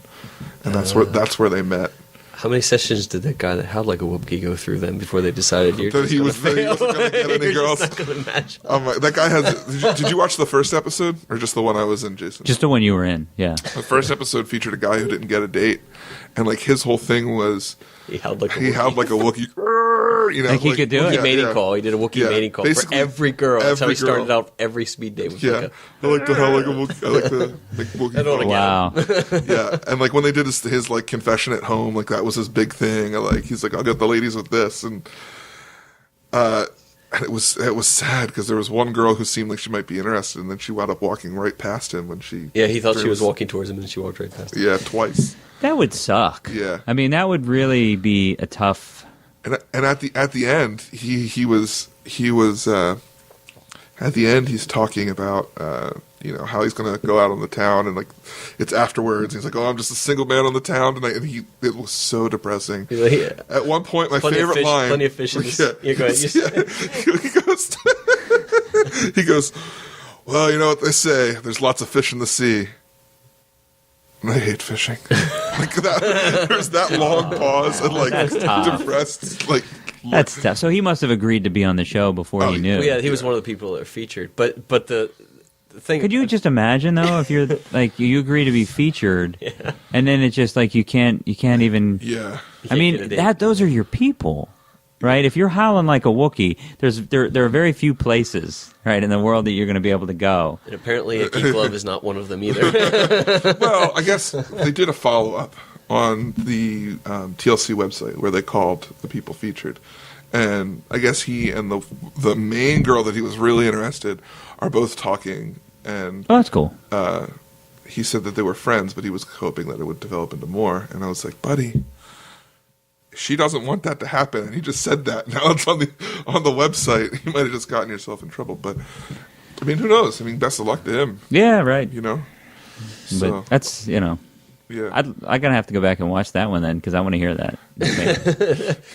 and that's where they met. How many sessions did that guy that had like a Whoopkie go through then before they decided that he wasn't going to get any girls? That guy has. Did you watch the first episode or just the one I was in, Jason? Just the one you were in, yeah. The first episode featured a guy who didn't get a date, and like his whole thing was he held like a Wookiee. You know, like he could do it. Mating call. He did a Wookiee mating call for every girl. That's how he started out every speed date. With I like to howl like a Wookiee. I like the Wookiee. I don't wow. Yeah, and like when they did his like confession at home, like that was his big thing. Like he's like, I'll get the ladies with this, and it was sad because there was one girl who seemed like she might be interested, and then she wound up walking right past him when she. Yeah, he thought she was walking towards him, and she walked right past him. Yeah, twice. That would suck. Yeah, I mean that would really be a tough. And at the end, he was at the end he's talking about how he's going to go out on the town, and like it's afterwards. He's like, "Oh, I'm just a single man on the town tonight," and it was so depressing. Yeah. At one point, my favorite line, plenty of fish in the yeah, go ahead. He goes, "Well, you know what they say. There's lots of fish in the sea." And I hate fishing. Like that, there's that long pause and like depressed. Like that's tough. So he must have agreed to be on the show before he knew. Well, yeah, he was one of the people that were featured. But the thing. Could you just imagine though if you're like you agree to be featured, and then it's just like you can't even. Yeah. I mean those are your people. Right, if you're howling like a Wookiee, there are very few places, right, in the world that you're going to be able to go. And apparently, a key glove is not one of them either. Well, I guess they did a follow up on the TLC website where they called the people featured, and I guess he and the main girl that he was really interested are both talking, and that's cool. He said that they were friends, but he was hoping that it would develop into more, and I was like, buddy. She doesn't want that to happen, and he just said that. Now it's on the website. You might have just gotten yourself in trouble, but I mean, who knows? I mean, best of luck to him. Yeah, right. You know, but that's Yeah, I'm gonna have to go back and watch that one then because I want to hear that.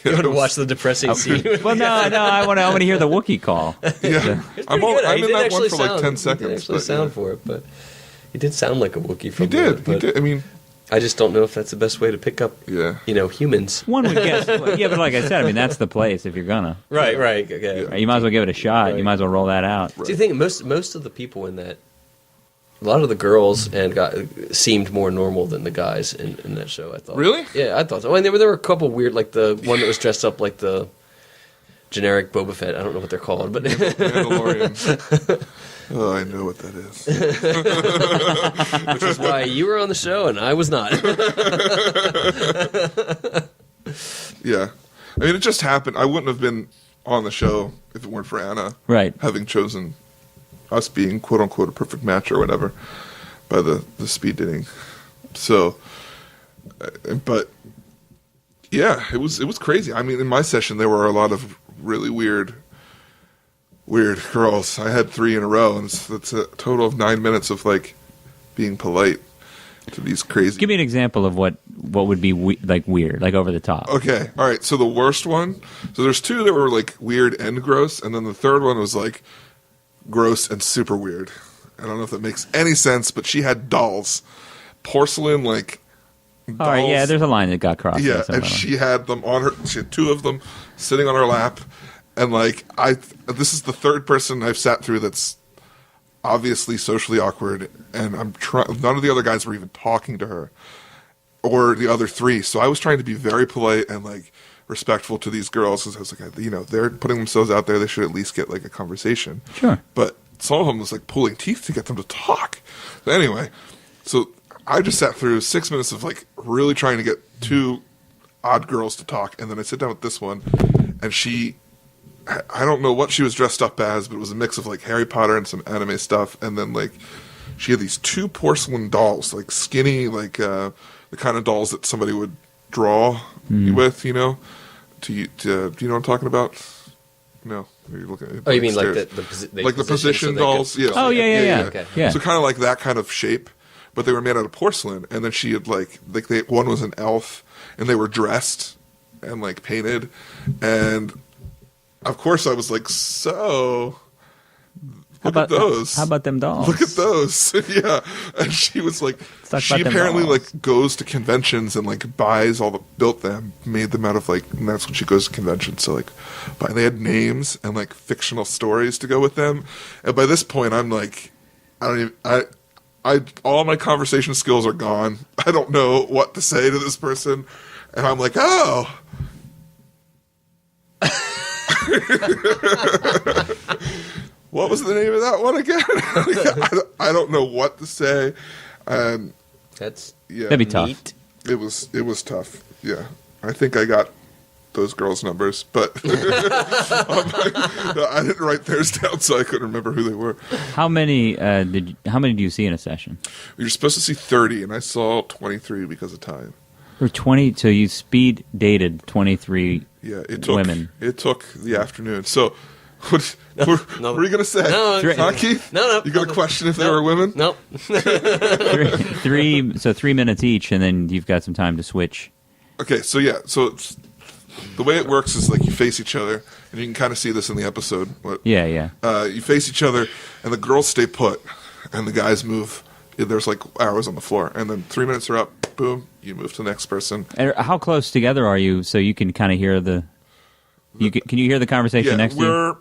You want to watch the depressing scene? Well, no, I want to hear the Wookiee call. Yeah, I'm in that one for like 10 seconds. He did actually sound for it, but he did sound like a Wookiee. He did. I mean. I just don't know if that's the best way to pick up, humans. One would guess. Yeah, but like I said, I mean, that's the place if you're gonna. Right. Okay. You might as well give it a shot. Right. You might as well roll that out. Right. Do you think most of the people in that, a lot of the girls seemed more normal than the guys in that show, I thought. Really? Yeah, I thought so. I mean, there were a couple weird, like the one that was dressed up like the generic Boba Fett. I don't know what they're called, but Mandalorian. Oh, I know what that is. Which is why you were on the show and I was not. Yeah. I mean, it just happened. I wouldn't have been on the show if it weren't for Anna. Right. Having chosen us being, quote-unquote, a perfect match or whatever by the speed dating. So, but, yeah, it was crazy. I mean, in my session, there were a lot of really weird girls. I had 3 in a row, and it's a total of 9 minutes of like being polite to these crazy. Give me an example of what would be like weird, like over the top. Okay, all right. So the worst one. So there's 2 that were like weird and gross, and then the third one was like gross and super weird. I don't know if that makes any sense, but she had dolls, porcelain like. Dolls. All right, yeah. There's a line that got crossed. Yeah, and she had them on her. She had 2 of them sitting on her lap. And like this is the third person I've sat through that's obviously socially awkward, and none of the other guys were even talking to her, or the other 3. So I was trying to be very polite and like respectful to these girls because I was like, they're putting themselves out there. They should at least get like a conversation. Sure. But some of them was like pulling teeth to get them to talk. But anyway, so I just sat through 6 minutes of like really trying to get 2 odd girls to talk, and then I sit down with this one, and I don't know what she was dressed up as, but it was a mix of like Harry Potter and some anime stuff. And then like she had these 2 porcelain dolls, like skinny, like the kind of dolls that somebody would draw with, Do you know what I'm talking about? No, you're looking at you mean stairs. like the position dolls? Yeah. Oh yeah. Okay. Yeah. So kind of like that kind of shape, but they were made out of porcelain. And then she had one was an elf, and they were dressed and like painted, and of course, I was like, so Look at those. How about them dolls? Look at those. Yeah. And she was like, she apparently like goes to conventions and like buys all built them, made them out of like, and that's when she goes to conventions. So like, they had names and like fictional stories to go with them. And by this point, I'm like, all my conversation skills are gone. I don't know what to say to this person. And I'm like, oh. What was the name of that one again? I don't know what to say. That's that'd be tough. It was tough. Yeah, I think I got those girls' numbers, but I didn't write theirs down, so I couldn't remember who they were. How many do you see in a session? You're supposed to see 30, and I saw 23 because of time. Or 20, so you speed dated 23 women. It took the afternoon. So, what were you going to say? No, Keith? No. You got a question if they were women? No. three 3 minutes each, and then you've got some time to switch. Okay, so yeah. So the way it works is like you face each other, and you can kind of see this in the episode. Yeah. You face each other, and the girls stay put, and the guys move. There's like arrows on the floor, and then 3 minutes are up. Boom, you move to the next person. And how close together are you so you can kind of hear can you hear the conversation next to you? We're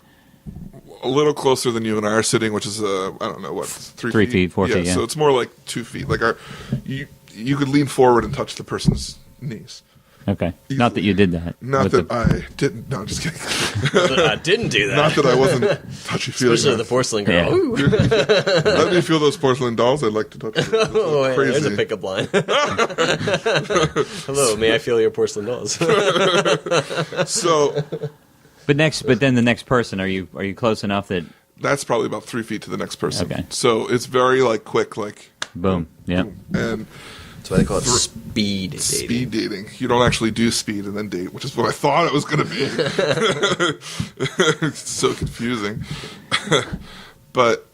a little closer than you and I are sitting, which is I don't know what 3 feet, 4 feet. Yeah, so it's more like 2 feet. Like you could lean forward and touch the person's knees. Okay. Easily. Not that you did that. Not that I didn't. No, I'm just kidding. But I didn't do that. Not that I wasn't touchy-feely. Especially the porcelain girl. Yeah. Let me feel those porcelain dolls. I'd like to touch them. Oh, crazy. there's a pickup line. Hello, may I feel your porcelain dolls? So, but then the next person, are you close enough that that's probably about 3 feet to the next person. Okay. So it's very like quick, like boom. Yeah. And that's why they call it speed dating. Speed dating. You don't actually do speed and then date, which is what I thought it was going to be. It's so confusing. But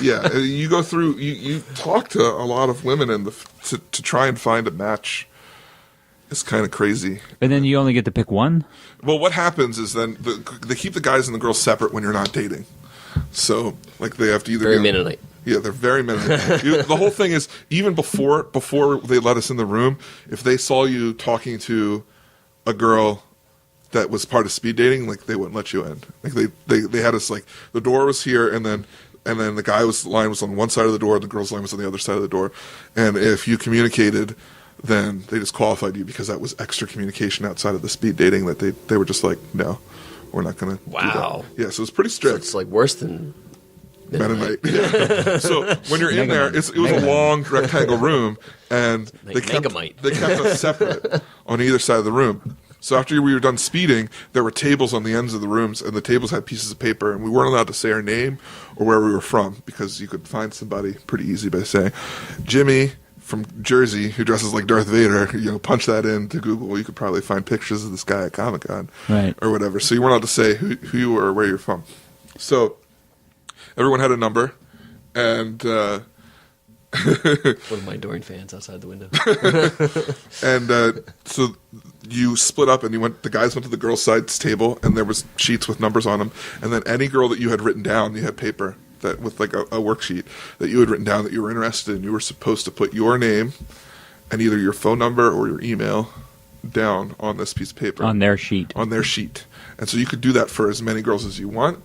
yeah, you go through. You talk to a lot of women, and to try and find a match is kind of crazy. And then you only get to pick one. Well, what happens is then they keep the guys and the girls separate when you're not dating. So like they have to either very Mennonite. Yeah, they're very Mennonite. The whole thing is, even before they let us in the room, if they saw you talking to a girl that was part of speed dating, like they wouldn't let you in. Like they had us like the door was here, and then the guy's line was on one side of the door, the girl's line was on the other side of the door, and if you communicated, then they disqualified you because that was extra communication outside of the speed dating that they were just like, no, we're not going to. Wow. Do that. Yeah, so it's pretty strict. So it's like worse than Mennonite. Yeah. So when you're in there, it was a long rectangle room, and they kept us separate on either side of the room. So after we were done speeding, there were tables on the ends of the rooms, and the tables had pieces of paper, and we weren't allowed to say our name or where we were from because you could find somebody pretty easy by saying Jimmy from Jersey who dresses like Darth Vader. Punch that into Google. You could probably find pictures of this guy at Comic-Con, right, or whatever. So you weren't allowed to say who you were or where you're from. So everyone had a number, and one of my adoring fans outside the window. And so you split up, and the guys went to the girls' side's table, and there was sheets with numbers on them. And then any girl that you had written down, you had paper that with like a worksheet that you had written down that you were interested in. You were supposed to put your name and either your phone number or your email down on this piece of paper on their sheet. And so you could do that for as many girls as you want.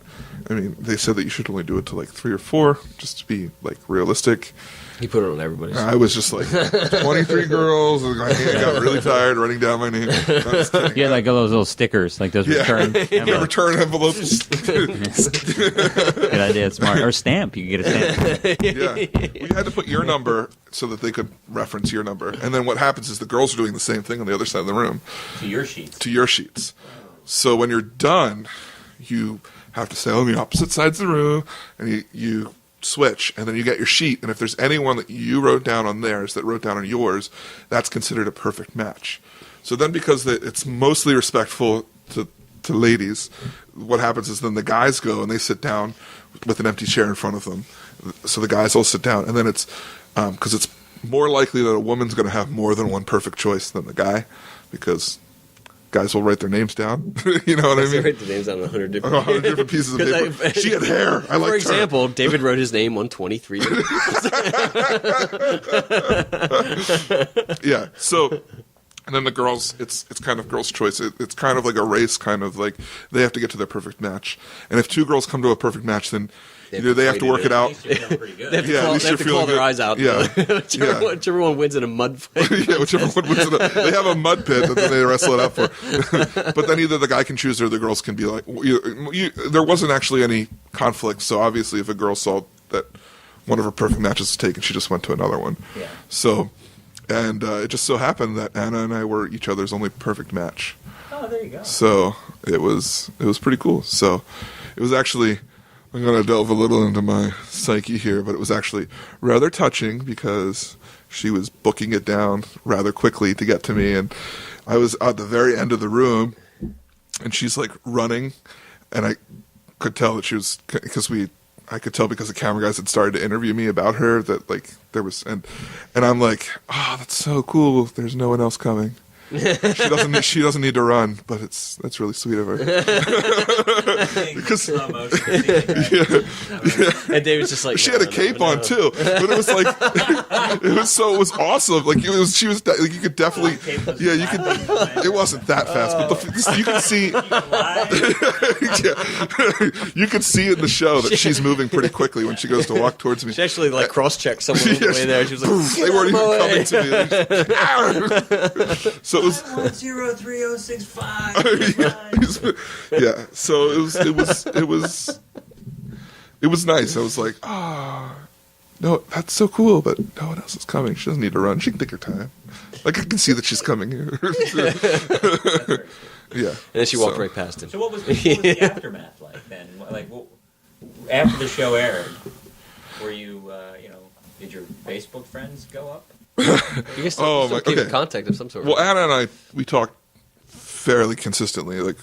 I mean, they said that you should only do it to like 3 or 4, just to be like realistic. He put it on everybody. I was just like 23 girls, and my hand got really tired running down my name. Yeah, like those little stickers, like those return envelopes. Yeah, return envelopes. Good idea, it's smart. Or stamp, you can get a stamp. Yeah, we had to put your number so that they could reference your number. And then what happens is the girls are doing the same thing on the other side of the room. To your sheets. So when you're done, you have to say on the opposite sides of the room, and you switch, and then you get your sheet, and if there's anyone that you wrote down on theirs that wrote down on yours, that's considered a perfect match. So then because it's mostly respectful to ladies, what happens is then the guys go and they sit down with an empty chair in front of them. So the guys all sit down, and then it's because it's more likely that a woman's going to have more than one perfect choice than the guy, because guys will write their names down. You know what I They mean? write the names on 100 different, 100 different pieces of paper. She had hair. I liked For her. example, David wrote his name on 23. Yeah. So, and then the girls, it's kind of girls' choice. It's kind of like a race, kind of like they have to get to their perfect match. And if two girls come to a perfect match, then either they have to work it out. They have to claw their eyes out. Yeah. Whichever one wins in a mud fight. Yeah, whichever one wins it. They have a mud pit that then they wrestle it up for. But then either the guy can choose or the girls can be like, there wasn't actually any conflict. So obviously, if a girl saw that one of her perfect matches was taken, she just went to another one. Yeah. So, and it just so happened that Anna and I were each other's only perfect match. Oh, there you go. So it was pretty cool. So it was actually, I'm going to delve a little into my psyche here, but it was actually rather touching because she was booking it down rather quickly to get to me, and I was at the very end of the room, and she's like running, and I could tell that she was, I could tell because the camera guys had started to interview me about her that like there was, and I'm like, oh, that's so cool. There's no one else coming. She doesn't need to run, but that's really sweet of her. Because And David's just like, she had a cape on too, but it was like it was awesome. Like she was like, you could definitely, yeah, you could. It wasn't that fast, but you could see, you could see in the show that she's moving pretty quickly when she goes to walk towards me. She actually like cross-checked someone on the way there. She was like, they weren't even coming to me. So it was 1-0-3-0-6-5. yeah. So it was nice. I was like, no, that's so cool, but no one else is coming. She doesn't need to run. She can take her time. Like I can see that she's coming here. Yeah. and then she walked right past him. So what was the aftermath like then? Like after the show aired, were you did your Facebook friends go up? You guys still keep in contact of some sort. Well, Anna and I, we talk fairly consistently, like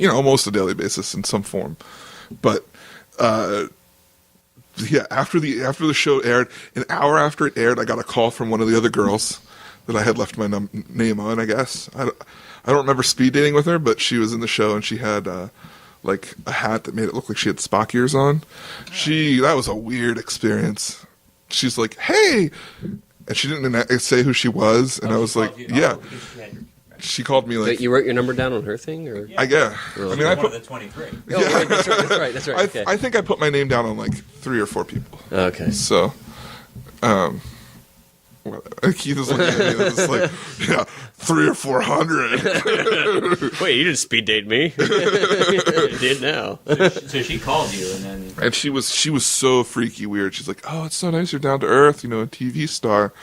almost a daily basis in some form. But yeah, after the show aired, an hour after it aired, I got a call from one of the other girls that I had left my name on. I guess I don't remember speed dating with her, but she was in the show and she had like a hat that made it look like she had Spock ears on. That was a weird experience. She's like, hey, and she didn't say who she was, and I was like, yeah. She called me like. You wrote your number down on her thing, or I guess. Really? I mean, I put one of the 23. Yeah. Oh, right, that's right. Okay. I think I put my name down on like 3 or 4 people. Okay. So, Keith is looking at me. It's like, yeah, 300 or 400. Wait, you didn't speed date me. You did now. So she called you, and then. And she was so freaky weird. She's like, oh, it's so nice you're down to earth, a TV star.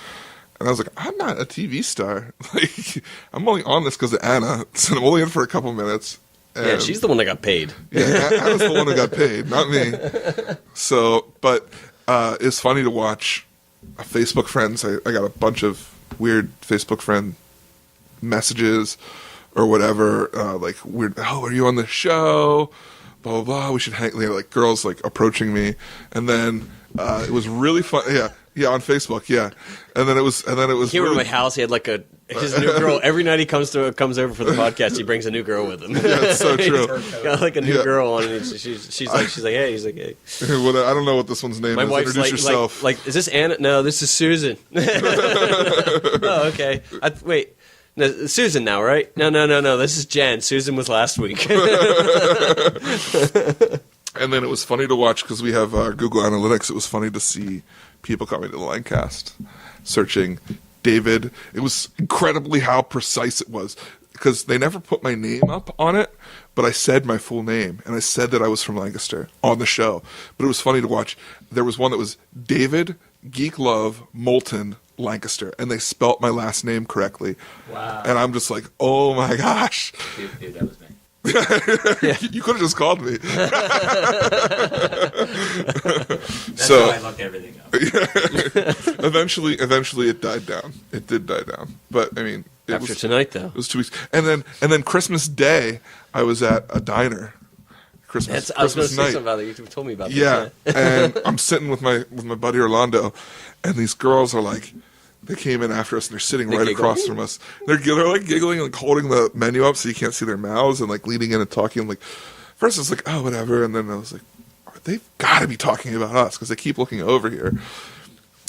And I was like, I'm not a TV star. Like, I'm only on this because of Anna. So I'm only in for a couple minutes. And Yeah, she's the one that got paid. Yeah, Anna's the one who got paid, not me. So, but it's funny to watch Facebook friends. I got a bunch of weird Facebook friend messages or whatever, like weird, oh, are you on the show? Blah, blah, blah. We should hang, like girls like approaching me. And then it was really fun. Yeah, on Facebook, yeah. And then it was He came over to my house. He had like his new girl. Every night he comes over for the podcast. He brings a new girl with him. Yeah, it's so true. Got like a new girl on, and she's like, hey. He's like, hey. Well, I don't know what this one's name My is. wife's Introduce yourself. like, is this Anna? No, this is Susan. Oh, okay. Wait. No, Susan now, right? No. This is Jen. Susan was last week. And then it was funny to watch because we have Google Analytics. It was funny to see people coming to the Lancast, searching David. It was incredibly how precise it was because they never put my name up on it, but I said my full name and I said that I was from Lancaster on the show. But it was funny to watch. There was one that was David Geek Love Moulton Lancaster, and they spelt my last name correctly. Wow! And I'm just like, oh my gosh, dude, that was me. You could have just called me. That's how I look everything up. Eventually it died down. It did die down. But I mean, After tonight, though, it was 2 weeks. And then Christmas Day, I was at a diner. Christmas I was going to say night. something about that. You told me about this. Yeah, and I'm sitting with my buddy Orlando, and these girls are like, they came in after us, and they're sitting They right giggle. across from us. They're like giggling and like holding the menu up so you can't see their mouths and like leaning in and talking. Like first I was like, oh, whatever, and then I was like, they've got to be talking about us because they keep looking over here.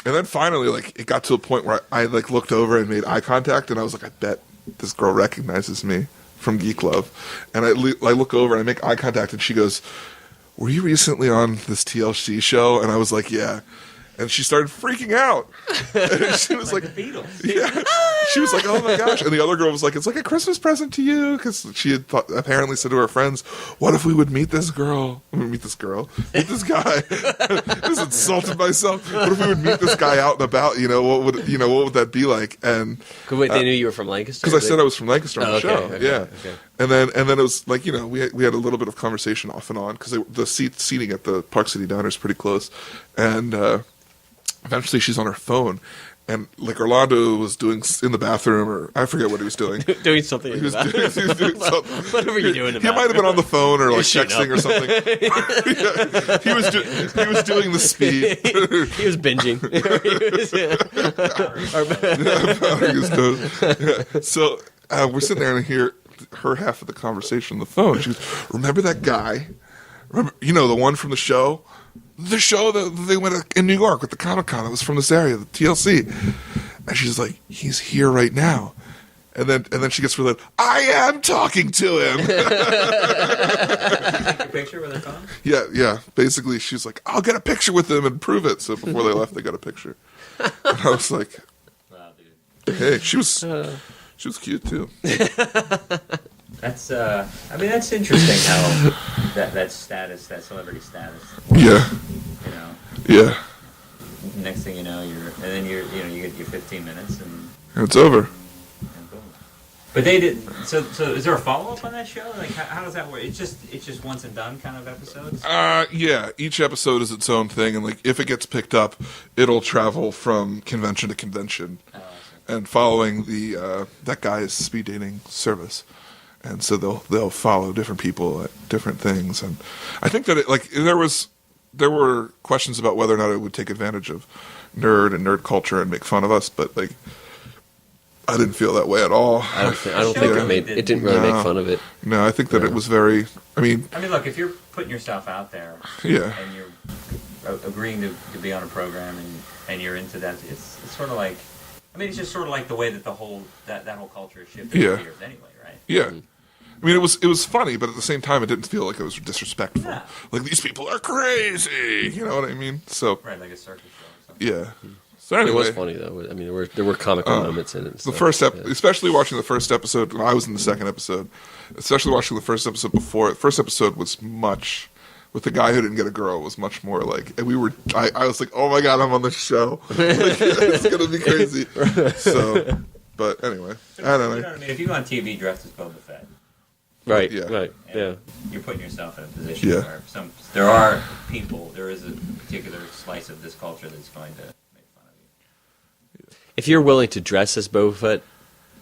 And then finally, like it got to a point where I like looked over and made eye contact, and I was like, I bet this girl recognizes me from Geek Love. And I look over and I make eye contact, and she goes, were you recently on this TLC show? And I was like, yeah. And she started freaking out. And she was like, the Beatles. Yeah. She was like, oh my gosh. And the other girl was like, it's like a Christmas present to you. Because she had apparently said to her friends, what if we would meet this girl? Meet this guy. I just insulted myself. What if we would meet this guy out and about? What would that be like? And Wait, they knew you were from Lancaster? because I said I was from Lancaster on the show. Okay, yeah. okay. And then it was like, we had a little bit of conversation off and on because the seating at the Park City Diner is pretty close. And eventually she's on her phone. And like Orlando was doing in the bathroom, or I forget what he was doing. Doing something. He was doing something. Whatever you're doing. He might have been on the phone or like shooting texting up. or something. Yeah. He was doing the speed. He was binging. So we're sitting there and hear her half of the conversation on the phone. She goes, remember that guy? Remember, the one from the show? The show that they went in New York with the Comic-Con that was from this area, the TLC. And she's like, he's here right now. And then she gets really, I am talking to him. Take a picture with her phone? Yeah. Basically, she's like, I'll get a picture with him and prove it. So before they left, they got a picture. And I was like, Wow, dude. hey, she was cute too. That's that's interesting how that status, that celebrity status. Yeah. Yeah. Next thing you know, you get your 15 minutes and It's over. boom. But they did. So is there a follow up on that show? Like how does that work? It's just once and done kind of episodes. Yeah. Each episode is its own thing, and like if it gets picked up, it'll travel from convention to convention, and following the that guy's speed dating service. And so they'll follow different people at different things, and I think that there were questions about whether or not it would take advantage of nerd culture and make fun of us, but like I didn't feel that way at all. I don't think it didn't really make fun of it. No, I think that it was very. I mean, look, if you're putting yourself out there, yeah, and you're agreeing to be on a program and you're into that, it's sort of like. It's just sort of like the way that that whole culture has shifted over years anyway, right? Yeah. I mean, it was funny, but at the same time, it didn't feel like it was disrespectful. Yeah. Like, these people are crazy, you know what I mean? So Right, like a circus show or something. yeah. So anyway, It was funny though. I mean, there were comical moments in it. the first especially watching the first episode. I was in the second episode. Especially watching the first episode before it. First episode was much. With the guy who didn't get a girl, was much more like, and I was like, oh my god, I'm on the show. Like, it's gonna be crazy. So, but anyway, I don't know. You know what I mean? If you go on TV dressed as Boba Fett, right, Yeah. right, yeah. you're putting yourself in a position Yeah. where there are people, there is a particular slice of this culture that's going to make fun of you. If you're willing to dress as Boba Fett,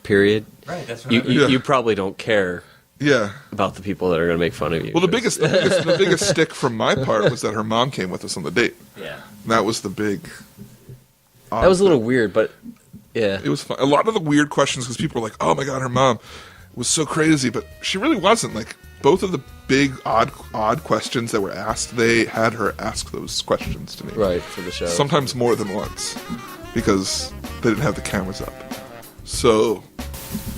period, Right, that's right. you probably don't care Yeah. about the people that are going to make fun of you. Well, the biggest stick from my part was that her mom came with us on the date. Yeah. And that was the big. That was a little weird, but yeah, It was fun. A lot of the weird questions because people were like, "Oh my god, her mom was so crazy," but she really wasn't. Like both of the big odd questions that were asked, they had her ask those questions to me. right for the show. Sometimes more than once because they didn't have the cameras up. So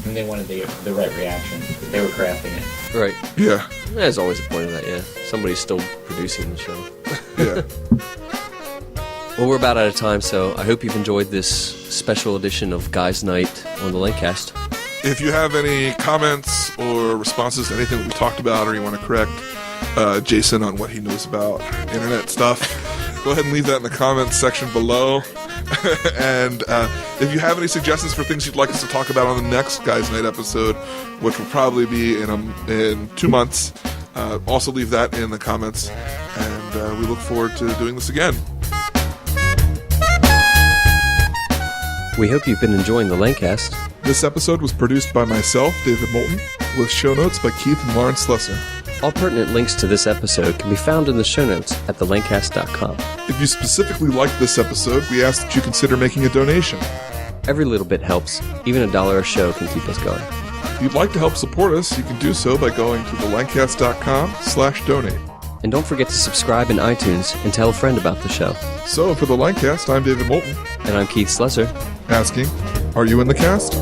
And they wanted the right reaction. They were crafting it. Right. yeah, There's always a point of that. Yeah, somebody's still producing the show. yeah. Well, we're about out of time, so I hope you've enjoyed this special edition of Guys Night on the Lancast. If you have any comments or responses to anything that we talked about, or you want to correct Jason on what he knows about internet stuff, go ahead and leave that in the comments section below. And if you have any suggestions for things you'd like us to talk about on the next Guys Night episode, which will probably be in 2 months, also leave that in the comments. And we look forward to doing this again. We hope you've been enjoying the Lancast. This episode was produced by myself, David Moulton, with show notes by Keith and Lawrence Lesser. All pertinent links to this episode can be found in the show notes at thelancast.com. If you specifically liked this episode, we ask that you consider making a donation. Every little bit helps. Even $1 a show can keep us going. If you'd like to help support us, you can do so by going to thelancast.com/donate. And don't forget to subscribe in iTunes and tell a friend about the show. So, for the Lancast, I'm David Moulton. And I'm Keith Slesser. Asking, are you in the cast?